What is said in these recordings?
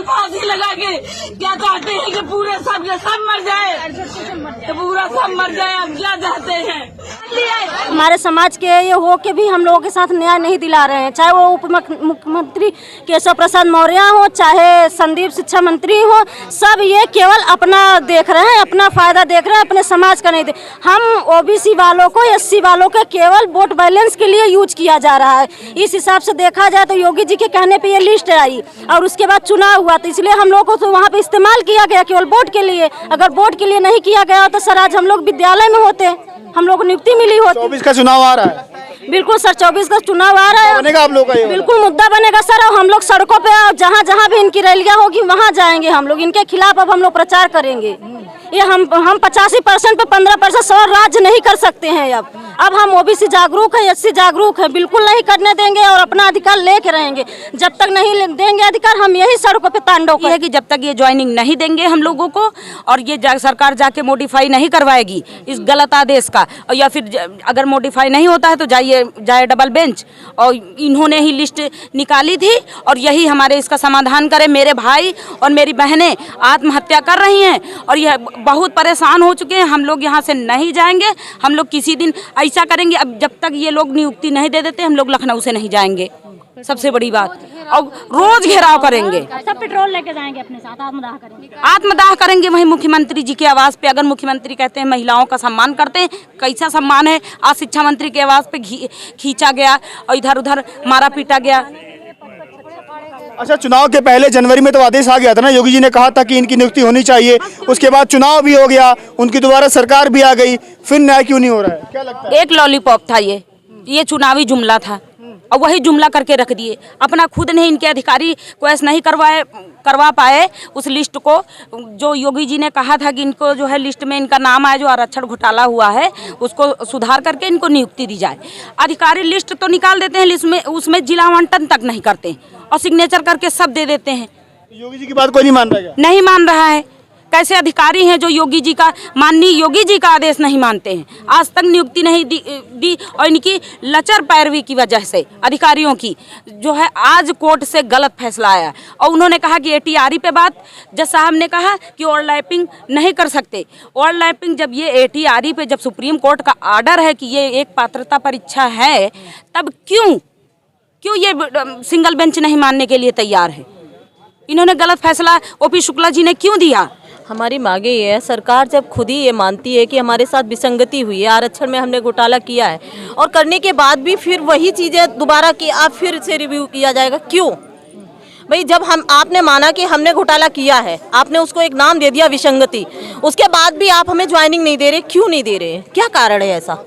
फांसी लगा के क्या चाहते हैं कि पूरे सब के सब मर जाए, तो पूरा सब मर जाए। हम क्या चाहते हैं? हमारे समाज के ये हो के भी हम लोगों के साथ न्याय नहीं दिला रहे हैं, चाहे वो उप मुख्यमंत्री केशव प्रसाद मौर्य हो, चाहे संदीप शिक्षा मंत्री हो, सब ये केवल अपना देख रहे हैं, अपना फायदा देख रहे हैं, अपने समाज का नहीं देख। हम ओबीसी वालों को, एससी वालों के केवल वोट बैलेंस के लिए यूज किया जा रहा है। इस हिसाब से देखा जाए तो योगी जी के कहने पे ये लिस्ट आई और उसके बाद चुनाव हुआ, तो इसलिए हम लोगों को तो वहाँ पे इस्तेमाल किया गया केवल वोट के लिए। अगर वोट के लिए नहीं किया गया तो सर आज हम लोग विद्यालय में होते, हम लोग को नियुक्ति मिली होती। 24 का चुनाव आ रहा है। बिल्कुल सर, 24 का चुनाव आ रहा है, बनेगा आप लोग का ये बिल्कुल मुद्दा बनेगा सर। और हम लोग सड़कों पे जहाँ जहाँ भी इनकी रैलियाँ होगी वहाँ जाएंगे हम लोग, इनके खिलाफ अब हम लोग प्रचार करेंगे। ये हम 85% पे 15% सवाल राज्य नहीं कर सकते हैं। अब हम ओबीसी जागरूक है, एससी जागरूक है, बिल्कुल नहीं करने देंगे और अपना अधिकार लेके रहेंगे। जब तक नहीं देंगे अधिकार हम यही सड़कों पे तांडव करेंगे। कि जब तक ये ज्वाइनिंग नहीं देंगे हम लोगों को और ये सरकार जाके मॉडिफाई नहीं करवाएगी इस गलत आदेश का, या फिर अगर मॉडिफाई नहीं होता है तो जाए डबल बेंच। और इन्होंने ही लिस्ट निकाली थी और यही हमारे इसका समाधान करे। मेरे भाई और मेरी बहनें आत्महत्या कर रही हैं और यह बहुत परेशान हो चुके हैं। हम लोग यहाँ से नहीं जाएंगे, हम लोग किसी दिन ऐसा करेंगे। अब जब तक ये लोग नियुक्ति नहीं दे देते हम लोग लखनऊ से नहीं जाएंगे, सबसे बड़ी बात। और रोज घेराव करेंगे, सब पेट्रोल लेके जाएंगे अपने साथ, आत्मदाह करेंगे वहीं मुख्यमंत्री जी के आवास पे। अगर मुख्यमंत्री कहते हैं महिलाओं का सम्मान करते हैं, कैसा सम्मान है? आज शिक्षा मंत्री के आवास पे खींचा गया और इधर उधर मारा पीटा गया। अच्छा, चुनाव के पहले जनवरी में तो आदेश आ गया था ना, योगी जी ने कहा था कि इनकी नियुक्ति होनी चाहिए। उसके बाद चुनाव भी हो गया, उनकी दोबारा सरकार भी आ गई, फिर न्याय क्यों नहीं हो रहा है? क्या लगता है? एक लॉलीपॉप था ये चुनावी जुमला था और वही जुमला करके रख दिए। अपना खुद नहीं इनके अधिकारी को ऐसा नहीं करवा पाए उस लिस्ट को, जो योगी जी ने कहा था कि इनको जो है लिस्ट में इनका नाम आए, जो आरक्षण घोटाला हुआ है उसको सुधार करके इनको नियुक्ति दी जाए। अधिकारी लिस्ट तो निकाल देते हैं, लिस्ट में उसमें जिला आवंटन तक नहीं करते और सिग्नेचर करके सब दे देते हैं। योगी जी की बात कोई नहीं मान रहा है? नहीं मान रहा है। कैसे अधिकारी हैं जो योगी जी का, माननीय योगी जी का आदेश नहीं मानते हैं? आज तक नियुक्ति नहीं दी और इनकी लचर पैरवी की वजह से अधिकारियों की जो है आज कोर्ट से गलत फैसला आया। और उन्होंने कहा कि एटीआरई पे बात, जज साहब ने कहा कि ओवरलैपिंग नहीं कर सकते। ओवरलैपिंग जब ये एटीआरई पे जब सुप्रीम कोर्ट का आर्डर है कि ये एक पात्रता परीक्षा है, तब क्यों ये सिंगल बेंच नहीं मानने के लिए तैयार है? इन्होंने गलत फैसला ओपी शुक्ला जी ने क्यों दिया? हमारी मांगे ये है, सरकार जब खुद ही ये मानती है कि हमारे साथ विसंगति हुई है, आरक्षण में हमने घोटाला किया है और करने के बाद भी फिर वही चीज़ें दोबारा की आप फिर से रिव्यू किया जाएगा, क्यों भाई? जब आपने माना कि हमने घोटाला किया है, आपने उसको एक नाम दे दिया विसंगति, उसके बाद भी आप हमें ज्वाइनिंग नहीं दे रहे, क्यों नहीं दे रहे? क्या कारण है ऐसा?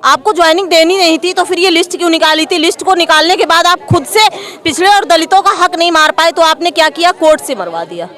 आपको ज्वाइनिंग देनी नहीं थी तो फिर ये लिस्ट क्यों निकाली थी? लिस्ट को निकालने के बाद आप खुद से पिछड़े और दलितों का हक नहीं मार पाए तो आपने क्या किया? कोर्ट से मरवा दिया।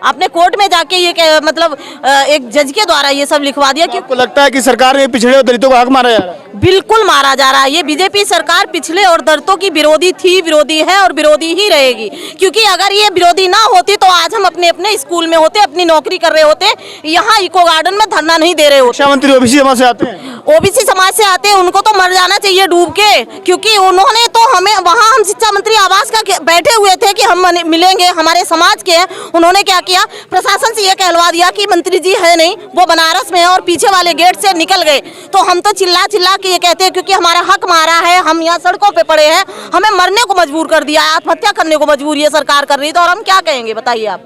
आपने कोर्ट में जाके ये मतलब एक जज के द्वारा ये सब लिखवा दिया। कि आपको लगता है कि सरकार ने पिछड़े और दलितों का हक मारा जा रहा है? बिल्कुल मारा जा रहा है। ये बीजेपी सरकार पिछले और दलितों की विरोधी थी, विरोधी है और विरोधी ही रहेगी। क्योंकि अगर ये विरोधी ना होती तो आज हम अपने अपने स्कूल में होते, अपनी नौकरी कर रहे होते, यहाँ इको गार्डन में धरना नहीं दे रहे होते। शिक्षा मंत्री ओबीसी समाज से आते हैं? ओबीसी समाज से आते हैं, उनको तो मर जाना चाहिए डूब के, क्योंकि उन्होंने तो हमें वहाँ हम शिक्षा मंत्री आवास का बैठे हुए थे कि हम मिलेंगे, हमारे समाज के हैं। उन्होंने क्या किया? प्रशासन से ये कहलवा दिया कि मंत्री जी है नहीं, वो बनारस में है और पीछे वाले गेट से निकल गए। तो हम तो चिल्ला चिल्ला के ये कहते हैं क्योंकि हमारा हक मारा है, हम यहाँ सड़कों पे पड़े हैं, हमें मरने को मजबूर कर दिया है, आत्महत्या करने को मजबूर ये सरकार कर रही है, तो और हम क्या कहेंगे बताइए आप?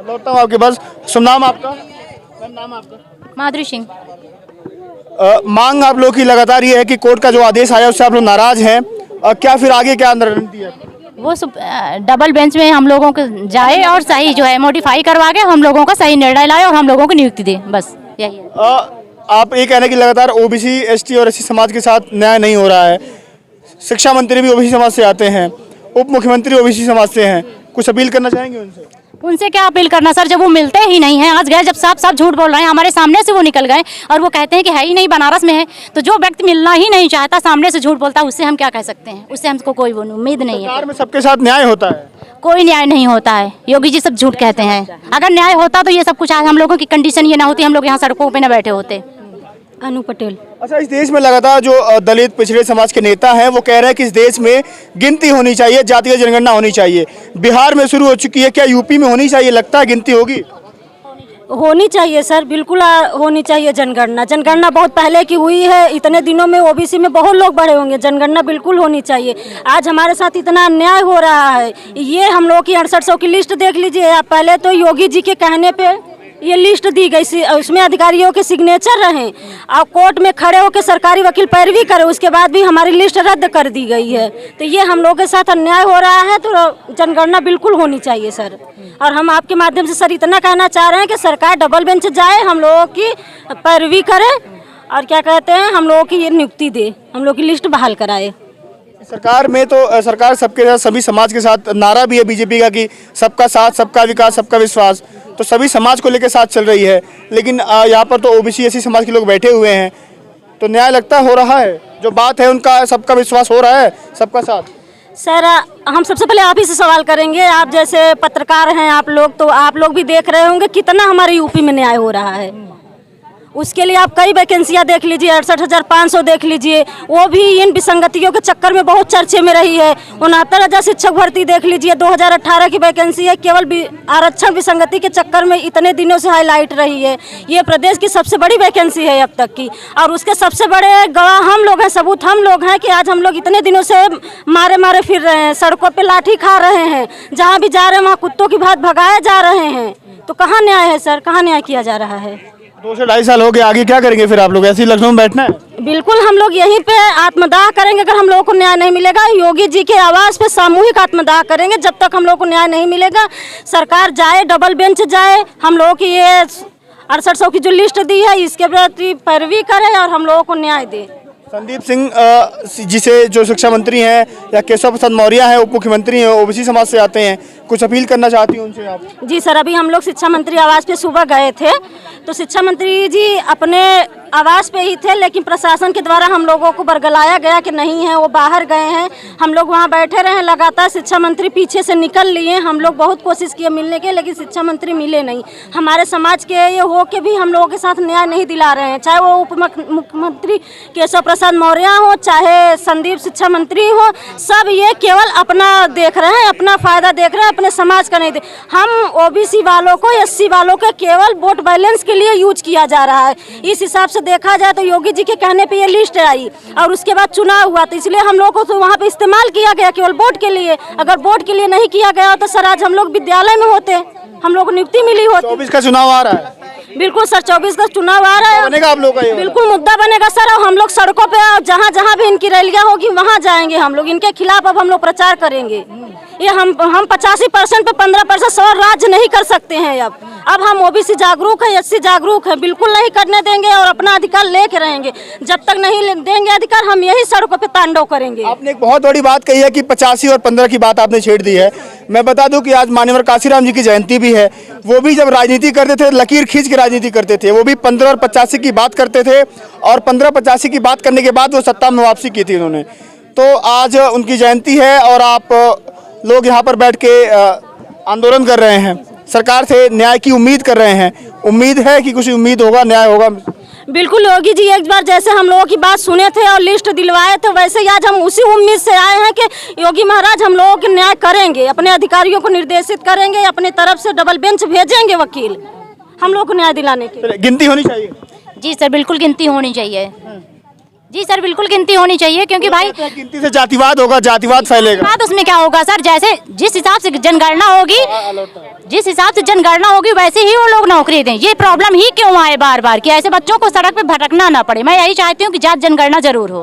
लौटता हूँ आपके पास। शुभ नाम आपका? नाम आपका? माधुरी सिंह। मांग आप लोग की लगातार ये है कि कोर्ट का जो आदेश आया उससे आप लोग नाराज हैं, क्या फिर आगे क्या रणनीति है? वो डबल बेंच में हम लोगों को जाए और सही जो है मॉडिफाई करवा के हम लोगों का सही निर्णय लाए और हम लोगों को नियुक्ति दे, बस यही है। आप ये कहना कि लगातार ओबीसी, एसटी और एससी समाज के साथ न्याय नहीं हो रहा है। शिक्षा मंत्री भी ओबीसी समाज से आते हैं, उप मुख्यमंत्री ओबीसी समाज से हैं, कुछ अपील करना चाहेंगे उनसे? उनसे क्या अपील करना सर, जब वो मिलते ही नहीं हैं। आज गए जब साफ साफ झूठ बोल रहे हैं, हमारे सामने से वो निकल गए और वो कहते हैं कि है ही नहीं, बनारस में है। तो जो व्यक्ति मिलना ही नहीं चाहता, सामने से झूठ बोलता है, उससे हम क्या कह सकते हैं? उससे हमको कोई उम्मीद नहीं है। सरकार में सबके साथ न्याय होता है? कोई न्याय नहीं होता है, योगी जी सब झूठ कहते हैं। अगर न्याय होता तो ये सब कुछ आज हम लोगों की कंडीशन ये ना होती, हम लोग यहाँ सड़कों पे न बैठे होते। अनु पटेल। अच्छा, इस देश में लगातार जो दलित पिछड़े समाज के नेता हैं वो कह रहे हैं कि इस देश में गिनती होनी चाहिए, जातीय जनगणना होनी चाहिए। बिहार में शुरू हो चुकी है, क्या यूपी में होनी चाहिए? लगता है गिनती होगी? होनी चाहिए सर, बिल्कुल होनी चाहिए जनगणना। जनगणना बहुत पहले की हुई है, इतने दिनों में ओबीसी में बहुत लोग बढ़े होंगे। जनगणना बिल्कुल होनी चाहिए। आज हमारे साथ इतना अन्याय हो रहा है, ये हम लोग की 6800 की लिस्ट देख लीजिए आप। पहले तो योगी जी के कहने पे ये लिस्ट दी गई, उसमें अधिकारियों के सिग्नेचर रहे और कोर्ट में खड़े होकर सरकारी वकील पैरवी करे, उसके बाद भी हमारी लिस्ट रद्द कर दी गई है। तो ये हम लोगों के साथ अन्याय हो रहा है, तो जनगणना बिल्कुल होनी चाहिए सर। और हम आपके माध्यम से सर इतना कहना चाह रहे हैं कि सरकार डबल बेंच जाए, हम लोगों की पैरवी करे और क्या कहते हैं, हम लोगों की ये नियुक्ति दे, हम लोग की लिस्ट बहाल कराए। सरकार में तो सरकार सबके साथ, सभी समाज के साथ, नारा भी है बीजेपी का कि सबका साथ, सबका विकास, सबका विश्वास, तो सभी समाज को लेकर साथ चल रही है। लेकिन यहाँ पर तो ओबीसी एससी समाज के लोग बैठे हुए हैं, तो न्याय लगता हो रहा है? जो बात है उनका सबका विश्वास हो रहा है, सबका साथ? सर हम सबसे पहले आप ही से सवाल करेंगे, आप जैसे पत्रकार हैं आप लोग, तो आप लोग भी देख रहे होंगे कितना हमारे यूपी में न्याय हो रहा है। उसके लिए आप कई वैकेंसियां देख लीजिए, 68,500 देख लीजिए, वो भी इन विसंगतियों के चक्कर में बहुत चर्चे में रही है। 69,000 शिक्षक भर्ती देख लीजिए, 2018 की वैकेंसी है, केवल आरक्षण विसंगति के चक्कर में इतने दिनों से हाईलाइट रही है। ये प्रदेश की सबसे बड़ी वैकेंसी है अब तक की, और उसके सबसे बड़े गवाह हम लोग हैं, सबूत हम लोग हैं कि आज हम लोग इतने दिनों से मारे मारे फिर रहे हैं, सड़कों पर लाठी खा रहे हैं, जहाँ भी जा रहे हैं वहाँ कुत्तों की भांति भगाए जा रहे हैं। तो कहाँ न्याय है सर, कहाँ न्याय किया जा रहा है? 2 से 2.5 साल हो गए, आगे क्या करेंगे फिर आप लोग? ऐसे ही लखनऊ में बैठना है? बिल्कुल हम लोग यहीं पे आत्मदाह करेंगे। अगर हम लोगों को न्याय नहीं मिलेगा, योगी जी के आवाज़ पे सामूहिक आत्मदाह करेंगे। जब तक हम लोगों को न्याय नहीं मिलेगा, सरकार जाए, डबल बेंच जाए, हम लोगों की ये 6800 की जो लिस्ट दी है इसके प्रति पैरवी करे और हम लोगों को न्याय दे। संदीप सिंह जिसे जो शिक्षा मंत्री हैं, या केशव प्रसाद मौर्य हैं उप मुख्यमंत्री हैं, ओबीसी समाज से आते हैं, कुछ अपील करना चाहती हूँ उनसे आप? जी सर, अभी हम लोग शिक्षा मंत्री आवास पे सुबह गए थे, तो शिक्षा मंत्री जी अपने आवास पे ही थे, लेकिन प्रशासन के द्वारा हम लोगों को बरगलाया गया कि नहीं है, वो बाहर गए हैं। हम लोग वहाँ बैठे रहे लगातार, शिक्षा मंत्री पीछे से निकल लिए। हम लोग बहुत कोशिश किए मिलने के, लेकिन शिक्षा मंत्री मिले नहीं। हमारे समाज के ये हो के भी हम लोगों के साथ न्याय नहीं दिला रहे हैं, चाहे वो उप मुख्यमंत्री केशव प्रसाद मौर्य हो, चाहे संदीप शिक्षा मंत्री हो, सब ये केवल अपना देख रहे हैं, अपना फायदा देख रहे हैं, अपने समाज का नहीं दे। हम ओबीसी वालों को, एससी वालों के केवल वोट बैलेंस के लिए यूज किया जा रहा है। इस हिसाब से देखा जाए तो योगी जी के कहने पे ये लिस्ट आई और उसके बाद चुनाव हुआ, तो इसलिए हम लोग को तो वहाँ पे इस्तेमाल किया गया केवल वोट के लिए। अगर वोट के लिए नहीं किया गया तो सर आज हम लोग विद्यालय में होते, हम लोग को नियुक्ति मिली होती। 24 का चुनाव आ रहा है? बिल्कुल सर, 24 का चुनाव आ रहा है, बनेगा आप लोग का? बिल्कुल मुद्दा बनेगा सर। और हम लोग सड़कों पे जहाँ जहाँ भी इनकी रैलियाँ होगी वहाँ जाएंगे हम लोग, इनके खिलाफ अब हम लोग प्रचार करेंगे। ये हम 85% पे 15% सवाल राज्य नहीं कर सकते हैं। अब हम ओबीसी जागरूक है, एससी जागरूक है, बिल्कुल नहीं करने देंगे और अपना अधिकार लेके रहेंगे। जब तक नहीं देंगे अधिकार, हम यही सड़कों पे तांडव करेंगे। आपने एक बहुत बड़ी बात कही है कि 85 और 15 की बात आपने छेड़ दी है। मैं बता दूं कि आज मान्यवर काशीराम जी की जयंती भी है। वो भी जब राजनीति करते थे, लकीर खींच के राजनीति करते थे। वो भी 15 और 85 की बात करते थे, और 15-85 की बात करने के बाद वो सत्ता में वापसी की थी उन्होंने। तो आज उनकी जयंती है और आप लोग यहाँ पर बैठ के आंदोलन कर रहे हैं, सरकार से न्याय की उम्मीद कर रहे हैं। उम्मीद है कि कुछ उम्मीद होगा, न्याय होगा? बिल्कुल, योगी जी एक बार जैसे हम लोगों की बात सुने थे और लिस्ट दिलवाए थे, वैसे ही आज हम उसी उम्मीद से आए हैं कि योगी महाराज हम लोगों के न्याय करेंगे, अपने अधिकारियों को निर्देशित करेंगे, अपनी तरफ से डबल बेंच भेजेंगे वकील हम लोग को न्याय दिलाने के। गिनती होनी चाहिए? जी सर, बिल्कुल गिनती होनी चाहिए। जी सर, बिल्कुल गिनती होनी चाहिए, क्योंकि भाई गिनती से जातिवाद होगा, जातिवाद फैलेगा। बात उसमें क्या होगा सर, जैसे जिस हिसाब से जनगणना होगी, जिस हिसाब से जनगणना होगी वैसे ही वो लोग नौकरी दें। ये प्रॉब्लम ही क्यों आए बार बार कि ऐसे बच्चों को सड़क पे भटकना ना पड़े। मैं यही चाहती हूँ कि जात जनगणना जरूर हो।